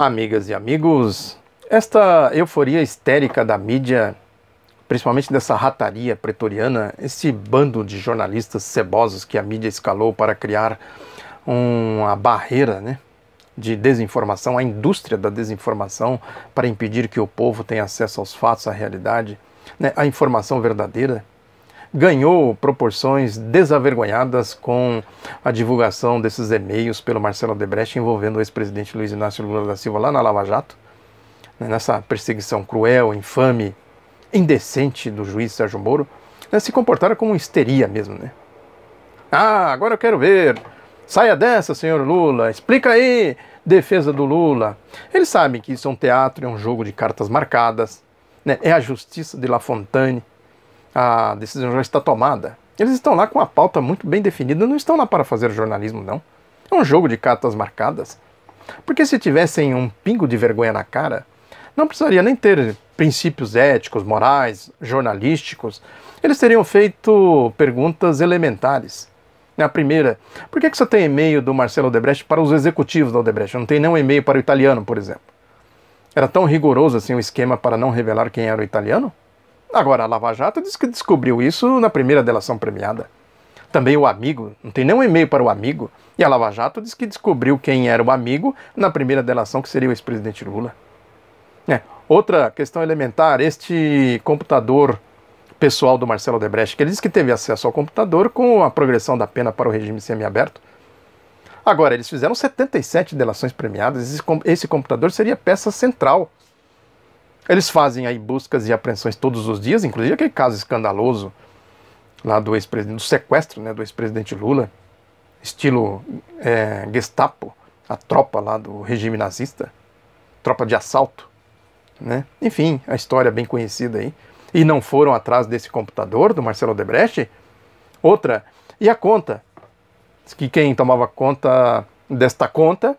Amigas e amigos, esta euforia histérica da mídia, principalmente dessa rataria pretoriana, esse bando de jornalistas cebosos que a mídia escalou para criar uma barreira, de desinformação, a indústria da desinformação, para impedir que o povo tenha acesso aos fatos, à realidade, à informação verdadeira, ganhou proporções desavergonhadas com a divulgação desses e-mails pelo Marcelo Odebrecht envolvendo o ex-presidente Luiz Inácio Lula da Silva lá na Lava Jato, nessa perseguição cruel, infame, indecente do juiz Sérgio Moro. Se comportaram como histeria mesmo, Ah, agora eu quero ver. Saia dessa, senhor Lula. Explica aí, defesa do Lula. Eles sabem que isso é um teatro, é um jogo de cartas marcadas, É a justiça de La Fontaine. A decisão já está tomada. Eles estão lá com a pauta muito bem definida, não estão lá para fazer jornalismo, não. É um jogo de cartas marcadas. Porque se tivessem um pingo de vergonha na cara, não precisaria nem ter princípios éticos, morais, jornalísticos. Eles teriam feito perguntas elementares. A primeira, por que só tem e-mail do Marcelo Odebrecht para os executivos da Odebrecht? Não tem nenhum e-mail para o italiano, por exemplo. Era tão rigoroso assim o esquema para não revelar quem era o italiano? Agora, a Lava Jato diz que descobriu isso na primeira delação premiada. Também o amigo, não tem nenhum e-mail para o amigo. E a Lava Jato diz que descobriu quem era o amigo na primeira delação, que seria o ex-presidente Lula. Outra questão elementar, este computador pessoal do Marcelo Odebrecht, que ele diz que teve acesso ao computador com a progressão da pena para o regime semiaberto. Agora, eles fizeram 77 delações premiadas, esse computador seria peça central. Eles fazem aí buscas e apreensões todos os dias, inclusive aquele caso escandaloso lá do ex-presidente, do sequestro, do ex-presidente Lula, estilo Gestapo, a tropa lá do regime nazista, tropa de assalto, Enfim, a história bem conhecida aí. E não foram atrás desse computador do Marcelo Odebrecht? Outra, e a conta? Diz que quem tomava conta desta conta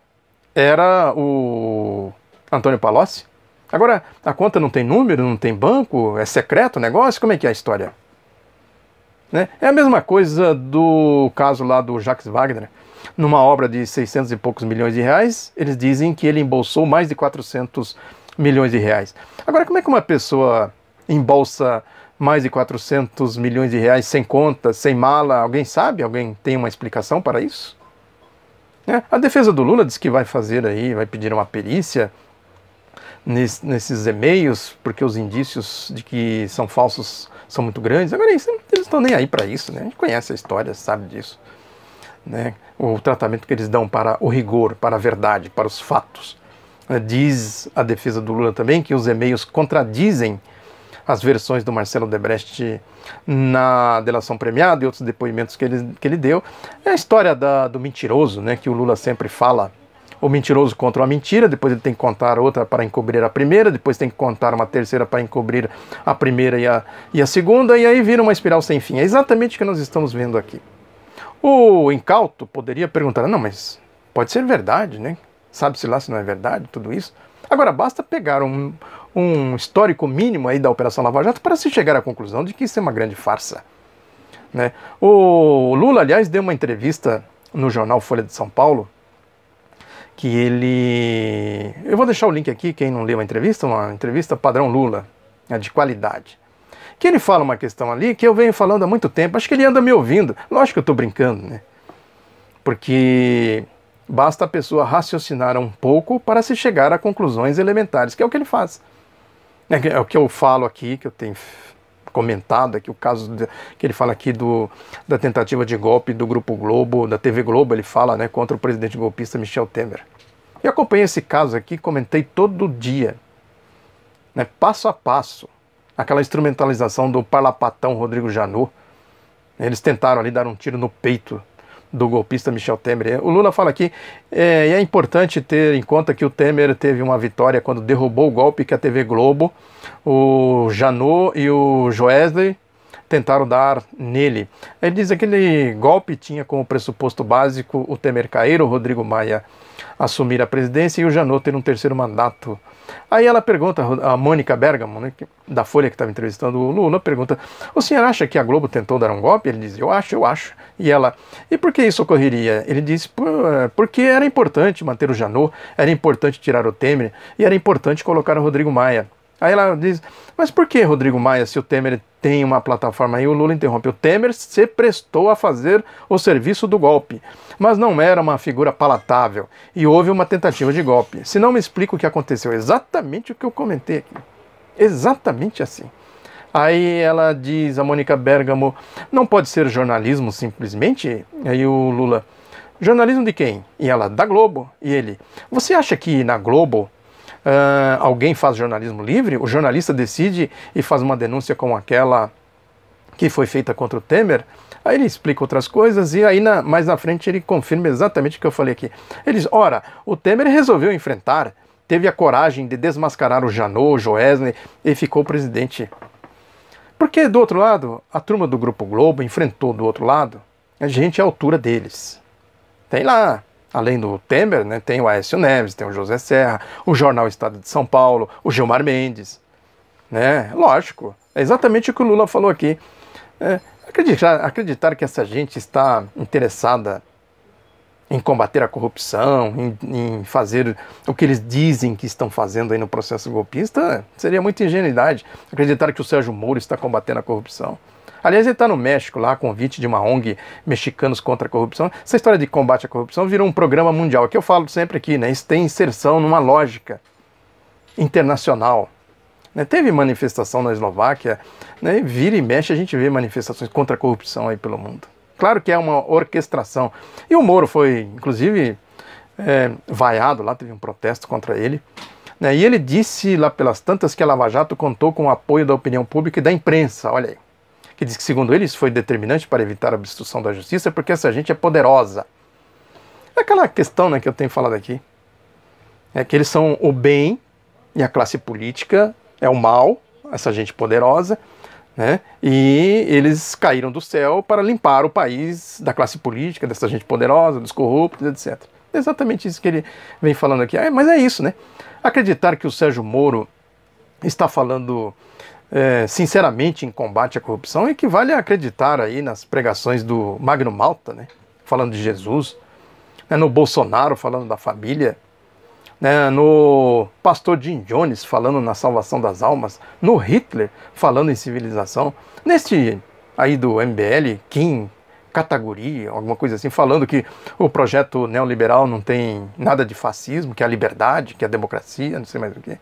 era o Antônio Palocci. Agora, a conta não tem número, não tem banco, é secreto o negócio? Como é que é a história? É a mesma coisa do caso lá do Jacques Wagner. Numa obra de 600 e poucos milhões de reais, eles dizem que ele embolsou mais de 400 milhões de reais. Agora, como é que uma pessoa embolsa mais de 400 milhões de reais sem conta, sem mala? Alguém sabe? Alguém tem uma explicação para isso? A defesa do Lula diz que vai fazer aí, vai pedir uma perícia nesses e-mails, porque os indícios de que são falsos são muito grandes. Agora, eles não estão nem aí para isso, A gente conhece a história, sabe disso. O tratamento que eles dão para o rigor, para a verdade, para os fatos. Diz a defesa do Lula também que os e-mails contradizem as versões do Marcelo Odebrecht na delação premiada e outros depoimentos que ele deu. É a história do mentiroso, que o Lula sempre fala. O mentiroso conta uma mentira, depois ele tem que contar outra para encobrir a primeira, depois tem que contar uma terceira para encobrir a primeira e a segunda, e aí vira uma espiral sem fim. É exatamente o que nós estamos vendo aqui. O incauto poderia perguntar, não, mas pode ser verdade, Sabe-se lá se não é verdade tudo isso? Agora, basta pegar um histórico mínimo aí da Operação Lava Jato para se chegar à conclusão de que isso é uma grande farsa. O Lula, aliás, deu uma entrevista no jornal Folha de São Paulo, que ele... Eu vou deixar o link aqui, quem não leu uma entrevista padrão Lula, de qualidade. Que ele fala uma questão ali que eu venho falando há muito tempo, acho que ele anda me ouvindo. Lógico que eu estou brincando, Porque basta a pessoa raciocinar um pouco para se chegar a conclusões elementares, que é o que ele faz. É o que eu falo aqui, que eu tenho comentado aqui, o caso que ele fala aqui da tentativa de golpe do Grupo Globo, da TV Globo, ele fala contra o presidente golpista Michel Temer. Eu acompanhei esse caso aqui, comentei todo dia, passo a passo, aquela instrumentalização do parlapatão Rodrigo Janot. Eles tentaram ali dar um tiro no peito do golpista Michel Temer. O Lula fala aqui, é importante ter em conta que o Temer teve uma vitória quando derrubou o golpe que a TV Globo, o Janot e o Joesley tentaram dar nele. Ele diz que aquele golpe tinha como pressuposto básico o Temer cair, o Rodrigo Maia assumir a presidência e o Janot ter um terceiro mandato. Aí ela pergunta, a Mônica Bergamo, né, da Folha, que estava entrevistando o Lula, pergunta: o senhor acha que a Globo tentou dar um golpe? Ele diz: eu acho. E ela: e por que isso ocorreria? Ele diz: porque era importante manter o Janot, era importante tirar o Temer e era importante colocar o Rodrigo Maia. Aí ela diz: mas por que Rodrigo Maia, se o Temer tem uma plataforma? Aí o Lula interrompe: o Temer se prestou a fazer o serviço do golpe, mas não era uma figura palatável e houve uma tentativa de golpe. Se não me explico o que aconteceu, exatamente o que eu comentei aqui, exatamente assim. Aí ela diz, a Mônica Bergamo: não pode ser jornalismo simplesmente? Aí o Lula: jornalismo de quem? E ela: da Globo. E ele: você acha que na Globo alguém faz jornalismo livre? O jornalista decide e faz uma denúncia como aquela que foi feita contra o Temer? Aí ele explica outras coisas e aí mais na frente ele confirma exatamente o que eu falei aqui. Ele diz: ora, o Temer resolveu enfrentar, teve a coragem de desmascarar o Janot, o Joesley e ficou presidente. Porque do outro lado, a turma do Grupo Globo enfrentou do outro lado a gente à altura deles. Tem lá, além do Temer, né, tem o Aécio Neves, tem o José Serra, o Jornal Estado de São Paulo, o Gilmar Mendes. Né? Lógico, é exatamente o que o Lula falou aqui. Acreditar que essa gente está interessada em combater a corrupção, em fazer o que eles dizem que estão fazendo aí no processo golpista, seria muita ingenuidade. Acreditar que o Sérgio Moro está combatendo a corrupção. Aliás, ele está no México, lá, a convite de uma ONG Mexicanos contra a Corrupção. Essa história de combate à corrupção virou um programa mundial, que eu falo sempre aqui, né? Isso tem inserção numa lógica internacional. Né? Teve manifestação na Eslováquia, né? Vira e mexe a gente vê manifestações contra a corrupção aí pelo mundo. Claro que é uma orquestração. E o Moro foi, inclusive, vaiado lá, teve um protesto contra ele. Né? E ele disse lá pelas tantas que a Lava Jato contou com o apoio da opinião pública e da imprensa, olha aí. Que diz que, segundo ele, isso foi determinante para evitar a obstrução da justiça, porque essa gente é poderosa. É aquela questão, né, que eu tenho falado aqui. É que eles são o bem e a classe política é o mal, essa gente poderosa, né? E eles caíram do céu para limpar o país da classe política, dessa gente poderosa, dos corruptos, etc. É exatamente isso que ele vem falando aqui. Mas é isso, né? Acreditar que o Sérgio Moro está falando sinceramente em combate à corrupção equivale a acreditar aí nas pregações do Magno Malta, né? Falando de Jesus, né? No Bolsonaro falando da família, né, no pastor Jim Jones falando na salvação das almas, no Hitler falando em civilização, neste aí do MBL, Kim Kataguiri, alguma coisa assim, falando que o projeto neoliberal não tem nada de fascismo, que é a liberdade, que é a democracia, não sei mais o que.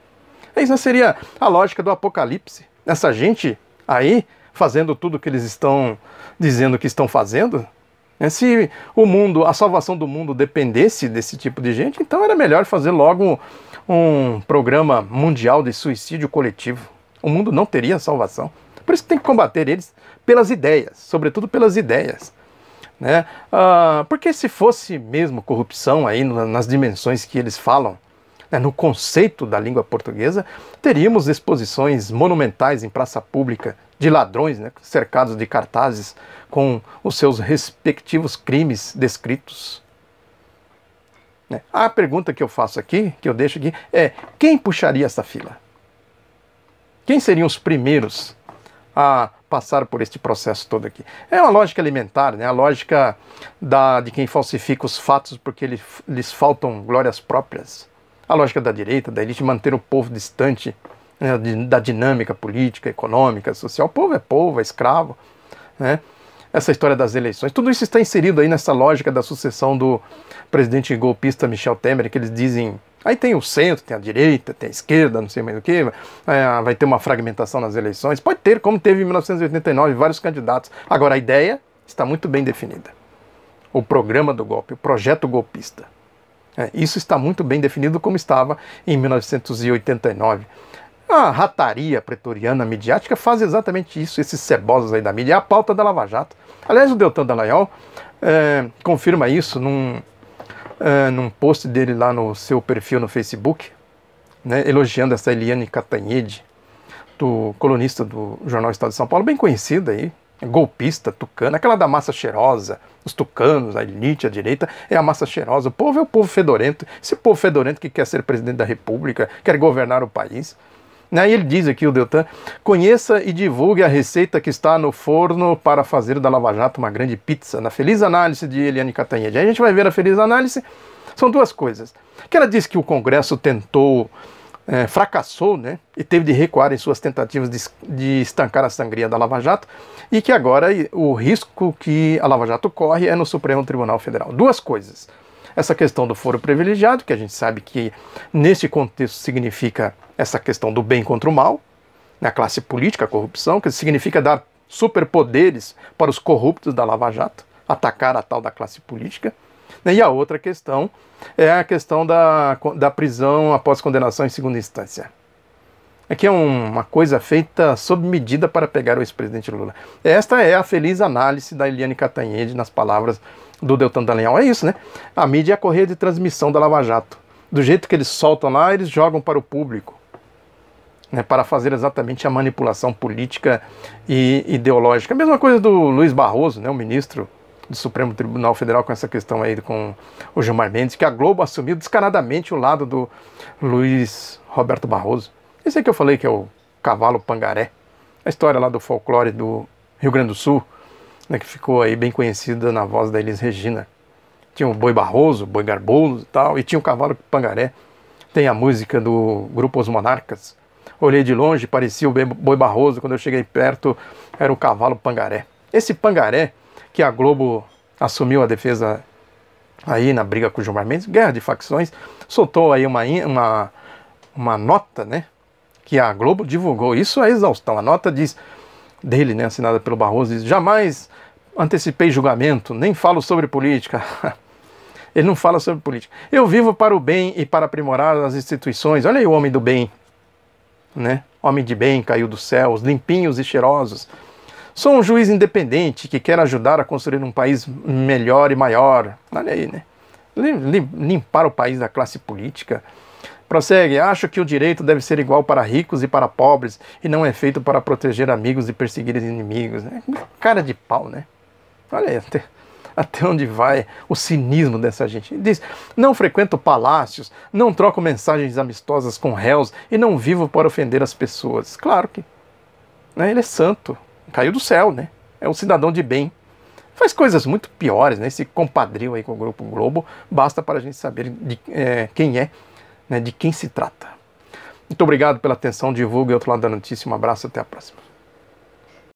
Isso seria a lógica do apocalipse. Essa gente aí fazendo tudo o que eles estão dizendo que estão fazendo. Se o mundo, a salvação do mundo dependesse desse tipo de gente, então era melhor fazer logo um programa mundial de suicídio coletivo. O mundo não teria salvação. Por isso que tem que combater eles pelas ideias, sobretudo pelas ideias. Né? Porque se fosse mesmo corrupção aí nas dimensões que eles falam, né, no conceito da língua portuguesa, teríamos exposições monumentais em praça pública de ladrões, né, cercados de cartazes com os seus respectivos crimes descritos. Né? A pergunta que eu faço aqui, que eu deixo aqui, é: quem puxaria essa fila? Quem seriam os primeiros a passar por este processo todo aqui? É uma lógica alimentar, né? A lógica de quem falsifica os fatos porque lhes faltam glórias próprias. A lógica da direita, da elite, manter o povo distante, né, da dinâmica política, econômica, social. O povo, é escravo. Né? Essa história das eleições, tudo isso está inserido aí nessa lógica da sucessão do presidente golpista Michel Temer, que eles dizem, aí tem o centro, tem a direita, tem a esquerda, não sei mais o que, vai ter uma fragmentação nas eleições. Pode ter, como teve em 1989, vários candidatos. Agora, a ideia está muito bem definida. O programa do golpe, o projeto golpista. Isso está muito bem definido como estava em 1989. A rataria pretoriana midiática faz exatamente isso, esses cebosos aí da mídia, é a pauta da Lava Jato. Aliás, o Deltan Dallagnol confirma isso num post dele lá no seu perfil no Facebook, né, elogiando essa Eliane Cantanhede, colunista do Jornal Estado de São Paulo, bem conhecida aí, golpista, tucana, aquela da massa cheirosa, os tucanos, a elite, a direita, é a massa cheirosa. O povo é o povo fedorento, esse povo fedorento que quer ser presidente da república, quer governar o país. Aí ele diz aqui, o Deltan, conheça e divulgue a receita que está no forno para fazer da Lava Jato uma grande pizza, na feliz análise de Eliane Cantanhede. Aí a gente vai ver a feliz análise, são duas coisas. Que ela diz que o Congresso tentou, fracassou, né, e teve de recuar em suas tentativas de estancar a sangria da Lava Jato, e que agora o risco que a Lava Jato corre é no Supremo Tribunal Federal. Duas coisas. Essa questão do foro privilegiado, que a gente sabe que nesse contexto significa essa questão do bem contra o mal, na classe política, a corrupção, que significa dar superpoderes para os corruptos da Lava Jato, atacar a tal da classe política. E a outra questão é a questão da prisão após condenação em segunda instância. Aqui é uma coisa feita sob medida para pegar o ex-presidente Lula. Esta é a feliz análise da Eliane Cantanhede nas palavras do Deltan Dallagnol. É isso, né? A mídia é a correia de transmissão da Lava Jato. Do jeito que eles soltam lá, eles jogam para o público, né, para fazer exatamente a manipulação política e ideológica. A mesma coisa do Luiz Barroso, né, o ministro do Supremo Tribunal Federal, com essa questão aí com o Gilmar Mendes, que a Globo assumiu descaradamente o lado do Luiz Roberto Barroso. Esse aí que eu falei que é o cavalo pangaré, a história lá do folclore do Rio Grande do Sul, né, que ficou aí bem conhecida na voz da Elis Regina. Tinha o boi Barroso, boi Garboso e tal, e tinha o cavalo pangaré. Tem a música do grupo Os Monarcas. Olhei de longe, parecia o boi Barroso, quando eu cheguei perto era o cavalo pangaré. Esse pangaré que a Globo assumiu a defesa aí na briga com o Gilmar Mendes, guerra de facções, soltou aí uma nota, né, que a Globo divulgou. Isso é exaustão. A nota diz dele, né, assinada pelo Barroso, diz: jamais antecipei julgamento, nem falo sobre política. Ele não fala sobre política. Eu vivo para o bem e para aprimorar as instituições. Olha aí o homem do bem, né? Homem de bem, caiu dos céus, limpinhos e cheirosos. Sou um juiz independente que quer ajudar a construir um país melhor e maior. Olha aí, né? Limpar o país da classe política. Prossegue: acho que o direito deve ser igual para ricos e para pobres, e não é feito para proteger amigos e perseguir inimigos. Cara de pau, né? Olha aí, até onde vai o cinismo dessa gente. Ele diz: não frequento palácios, não troco mensagens amistosas com réus e não vivo para ofender as pessoas. Claro que, né, ele é santo, caiu do céu, né? É um cidadão de bem. Faz coisas muito piores, né? Esse compadrio aí com o Grupo Globo, basta para a gente saber quem é, né, de quem se trata. Muito obrigado pela atenção, divulgue o Outro Lado da Notícia, um abraço, até a próxima.